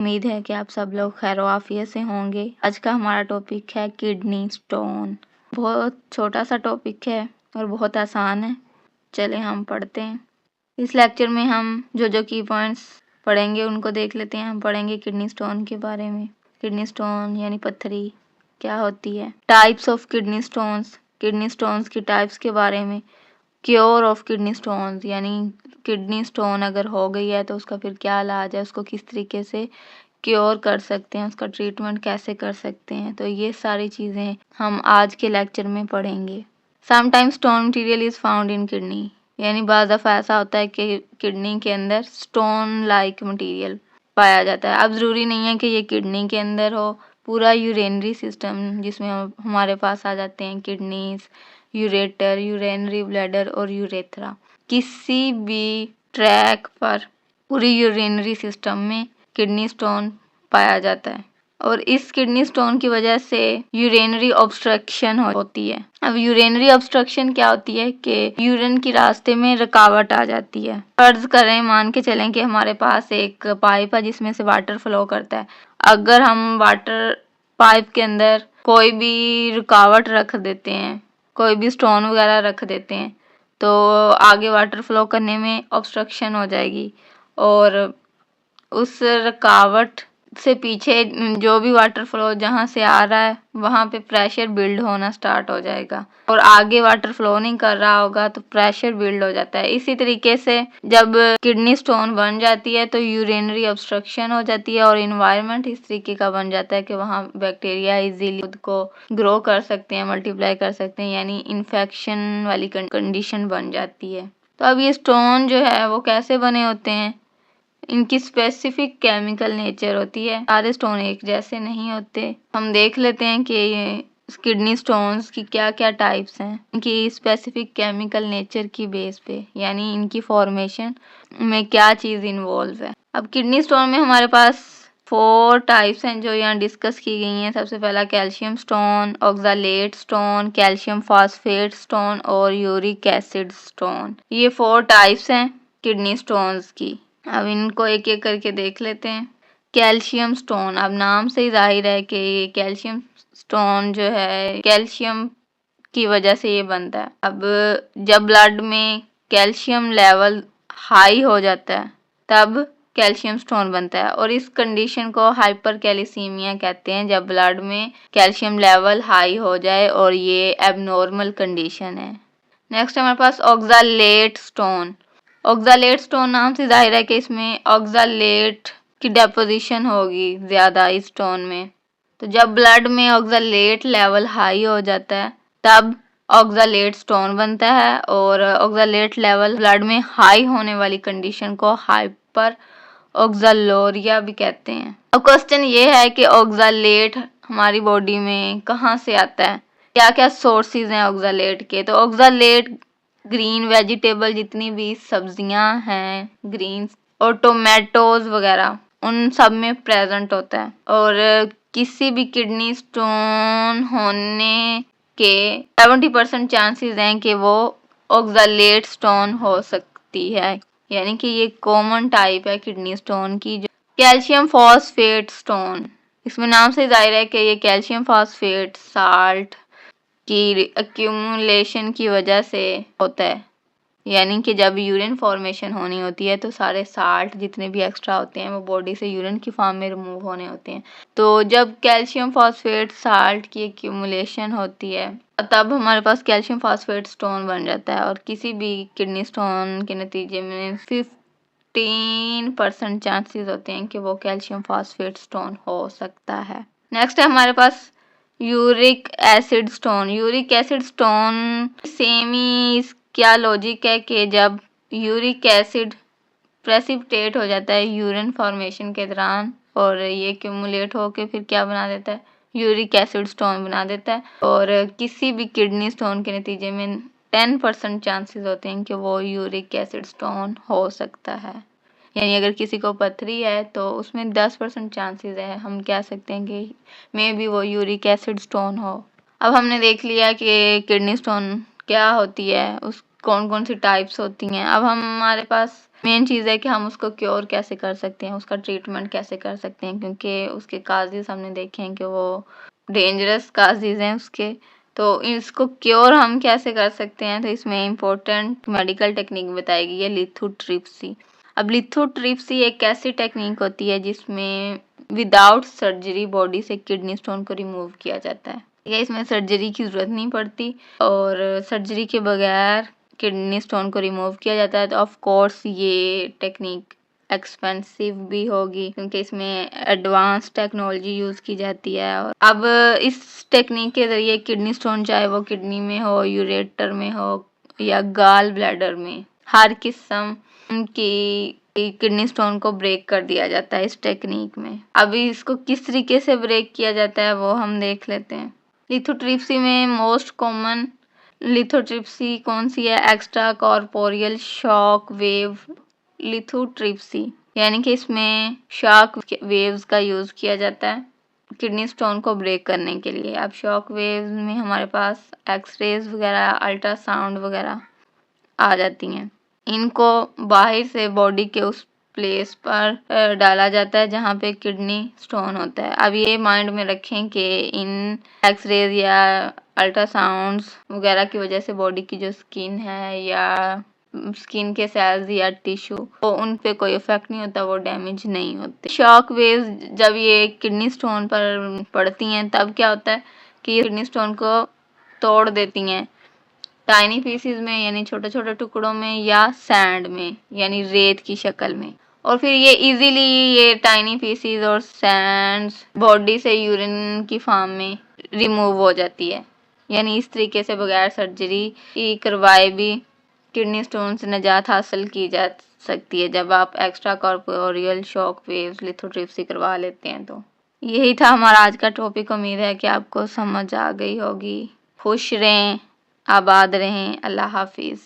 उम्मीद है कि आप सब लोग खैर आफियत से होंगे। आज का हमारा टॉपिक है किडनी स्टोन। बहुत छोटा सा टॉपिक है और बहुत आसान है। चले हम पढ़ते हैं। इस लेक्चर में हम जो की पॉइंट्स पढ़ेंगे उनको देख लेते हैं। हम पढ़ेंगे किडनी स्टोन के बारे में। किडनी स्टोन यानी पत्थरी क्या होती है, टाइप्स ऑफ किडनी स्टोन्स की टाइप्स के बारे में, क्योर ऑफ किडनी स्टोन्स यानी किडनी स्टोन अगर हो गई है तो उसका फिर क्या इलाज है, उसको किस तरीके से क्योर कर सकते हैं, उसका ट्रीटमेंट कैसे कर सकते हैं। तो ये सारी चीज़ें हम आज के लेक्चर में पढ़ेंगे। Sometimes stone material is found in kidney, यानी बाज़ दफ़ा ऐसा होता है कि किडनी के अंदर स्टोन लाइक मटेरियल पाया जाता है। अब ज़रूरी नहीं है कि ये किडनी के अंदर हो, पूरा यूरेनरी सिस्टम जिसमें हमारे पास आ जाते हैं किडनीज, यूरेटर, यूरेनरी ब्लैडर और यूरेथ्रा, किसी भी ट्रैक पर पूरी यूरेनरी सिस्टम में किडनी स्टोन पाया जाता है और इस किडनी स्टोन की वजह से यूरेनरी ऑब्स्ट्रक्शन होती है। अब यूरेनरी ऑब्स्ट्रक्शन क्या होती है कि यूरिन की रास्ते में रुकावट आ जाती है। फर्ज करें, मान के चलें कि हमारे पास एक पाइप है जिसमें से वाटर फ्लो करता है। अगर हम वाटर पाइप के अंदर कोई भी रुकावट रख देते हैं, कोई भी स्टोन वगैरह रख देते हैं, तो आगे वाटर फ्लो करने में ऑब्स्ट्रक्शन हो जाएगी और उस रुकावट से पीछे जो भी वाटर फ्लो जहाँ से आ रहा है वहाँ पे प्रेशर बिल्ड होना स्टार्ट हो जाएगा और आगे वाटर फ्लो नहीं कर रहा होगा तो प्रेशर बिल्ड हो जाता है। इसी तरीके से जब किडनी स्टोन बन जाती है तो यूरिनरी ऑब्स्ट्रक्शन हो जाती है और इन्वायरमेंट इस तरीके का बन जाता है कि वहाँ बैक्टीरिया इजीली खुद को ग्रो कर सकते हैं, मल्टीप्लाई कर सकते हैं, यानी इन्फेक्शन वाली कंडीशन बन जाती है। तो अब ये स्टोन जो है वो कैसे बने होते हैं, इनकी स्पेसिफिक केमिकल नेचर होती है। सारे स्टोन एक जैसे नहीं होते। हम देख लेते हैं कि ये किडनी स्टोन्स की क्या क्या टाइप्स हैं, इनकी स्पेसिफिक केमिकल नेचर की बेस पे, यानी इनकी फॉर्मेशन में क्या चीज़ इन्वॉल्व है। अब किडनी स्टोन में हमारे पास 4 टाइप्स हैं जो यहाँ डिस्कस की गई हैं। सबसे पहला calcium stone, oxalate stone, calcium phosphate stone और यूरिक एसिड स्टोन। ये 4 टाइप्स हैं किडनी स्टोन्स की। अब इनको एक एक करके देख लेते हैं। कैल्शियम स्टोन, अब नाम से ही जाहिर है कि ये कैल्शियम स्टोन जो है कैल्शियम की वजह से ये बनता है। अब जब ब्लड में कैल्शियम लेवल हाई हो जाता है तब कैल्शियम स्टोन बनता है और इस कंडीशन को हाइपर कैल्सीमिया कहते हैं, जब ब्लड में कैल्शियम लेवल हाई हो जाए और ये एबनॉर्मल कंडीशन है। नेक्स्ट हमारे पास ऑक्सालेट स्टोन। ऑक्सालेट स्टोन नाम से जाहिर है कि इसमें ऑक्सालेट की डेपोजिशन होगी ज़्यादा इस स्टोन में। तो जब ब्लड में ऑक्सालेट लेवल हाई हो जाता है तब ऑक्सालेट स्टोन बनता है और ऑक्सालेट लेवल ब्लड में हाई होने वाली कंडीशन को हाइपर ऑक्सालोरिया भी कहते हैं। अब क्वेश्चन ये है कि ऑक्सालेट हमारी बॉडी में कहाँ से आता है, क्या क्या सोर्सेज हैं ऑक्सालेट के। तो ऑक्सालेट ग्रीन वेजिटेबल जितनी भी सब्जियां हैं ग्रीन्स और टोमेटोज वगैरह उन सब में प्रेजेंट होता है और किसी भी किडनी स्टोन होने के 70% चांसेस हैं कि वो ऑक्सालेट स्टोन हो सकती है, यानी कि ये कॉमन टाइप है किडनी स्टोन की। जो कैल्शियम फॉस्फेट स्टोन, इसमें नाम से जाहिर है कि ये कैल्शियम फॉस्फेट साल्ट की एक्यूमुलेशन की वजह से होता है, यानी कि जब यूरिन फॉर्मेशन होनी होती है तो सारे साल्ट जितने भी एक्स्ट्रा होते हैं वो बॉडी से यूरिन की फॉर्म में रिमूव होने होते हैं। तो जब कैल्शियम फॉस्फेट साल्ट की एक्यूमुलेशन होती है तब हमारे पास कैल्शियम फॉस्फेट स्टोन बन जाता है और किसी भी किडनी स्टोन के नतीजे में 15% चांसेस होते हैं कि वो कैल्शियम फॉस्फेट स्टोन हो सकता है। नेक्स्ट है हमारे पास uric acid stone. Uric acid stone same ही क्या लॉजिक है कि जब यूरिक एसिड प्रेसिपिटेट हो जाता है यूरिन फॉर्मेशन के दौरान और ये एक्यूमुलेट होके फिर क्या बना देता है, यूरिक एसिड स्टोन बना देता है और किसी भी किडनी स्टोन के नतीजे में 10% चांसेस होते हैं कि वो यूरिक एसिड स्टोन हो सकता है। यानी अगर किसी को पथरी है तो उसमें 10% चांसेस है, हम कह सकते हैं कि मे बी वो यूरिक एसिड स्टोन हो। अब हमने देख लिया कि किडनी स्टोन क्या होती है, उस कौन कौन सी टाइप्स होती हैं। अब हमारे पास मेन चीज़ है कि हम उसको क्योर कैसे कर सकते हैं, उसका ट्रीटमेंट कैसे कर सकते हैं, क्योंकि उसके काजेज़ हमने देखे हैं कि वो डेंजरस काजेज़ हैं उसके। तो इसको क्योर हम कैसे कर सकते हैं, तो इसमें इम्पोर्टेंट मेडिकल टेक्निक बताई गई है लिथोट्रिप्सी। अब लिथोट्रिप्सी एक ऐसी टेक्निक होती है जिसमें विदाउट सर्जरी बॉडी से किडनी स्टोन को रिमूव किया जाता है। या इसमें सर्जरी की ज़रूरत नहीं पड़ती और सर्जरी के बगैर किडनी स्टोन को रिमूव किया जाता है। तो ऑफ कोर्स ये टेक्निक एक्सपेंसिव भी होगी क्योंकि इसमें एडवांस टेक्नोलॉजी यूज़ की जाती है। और अब इस टेक्निक के ज़रिए किडनी स्टोन चाहे वो किडनी में हो, यूरेटर में हो या गाल ब्लैडर में, हर किस्म की किडनी स्टोन को ब्रेक कर दिया जाता है इस टेक्निक में। अभी इसको किस तरीके से ब्रेक किया जाता है वो हम देख लेते हैं। लिथोट्रिप्सी में मोस्ट कॉमन लिथोट्रिप्सी कौन सी है? Extra corporeal shock wave lithotripsy, यानी कि इसमें शॉक वेव्स का यूज़ किया जाता है किडनी स्टोन को ब्रेक करने के लिए। अब शॉक वेव्स में हमारे पास एक्सरेज वगैरह, अल्ट्रासाउंड वगैरह आ जाती हैं। इनको बाहर से बॉडी के उस प्लेस पर डाला जाता है जहाँ पे किडनी स्टोन होता है। अब ये माइंड में रखें कि इन एक्सरेज या अल्ट्रासाउंड्स वगैरह की वजह से बॉडी की जो स्किन है या स्किन के सेल्स या टिश्यू तो उन पे कोई इफेक्ट नहीं होता, वो डैमेज नहीं होते। शॉक वेव्स जब ये किडनी स्टोन पर पड़ती हैं तब क्या होता है कि ये किडनी स्टोन को तोड़ देती हैं टाइनी पीसीज में, यानी छोटे छोटे टुकड़ों में, या सैंड में यानी रेत की शक्ल में। और फिर ये इजीली ये टाइनी पीसीज और सैंड्स बॉडी से यूरिन की फॉर्म में रिमूव हो जाती है। यानी इस तरीके से बगैर सर्जरी करवाए भी किडनी स्टोन से निजात हासिल की जा सकती है जब आप extra corporeal shock waves lithotripsy करवा लेते हैं। तो यही था हमारा आज का टॉपिक। उम्मीद है कि आपको समझ आ गई होगी। खुश रहें, आबाद रहें। अल्लाह हाफिज़।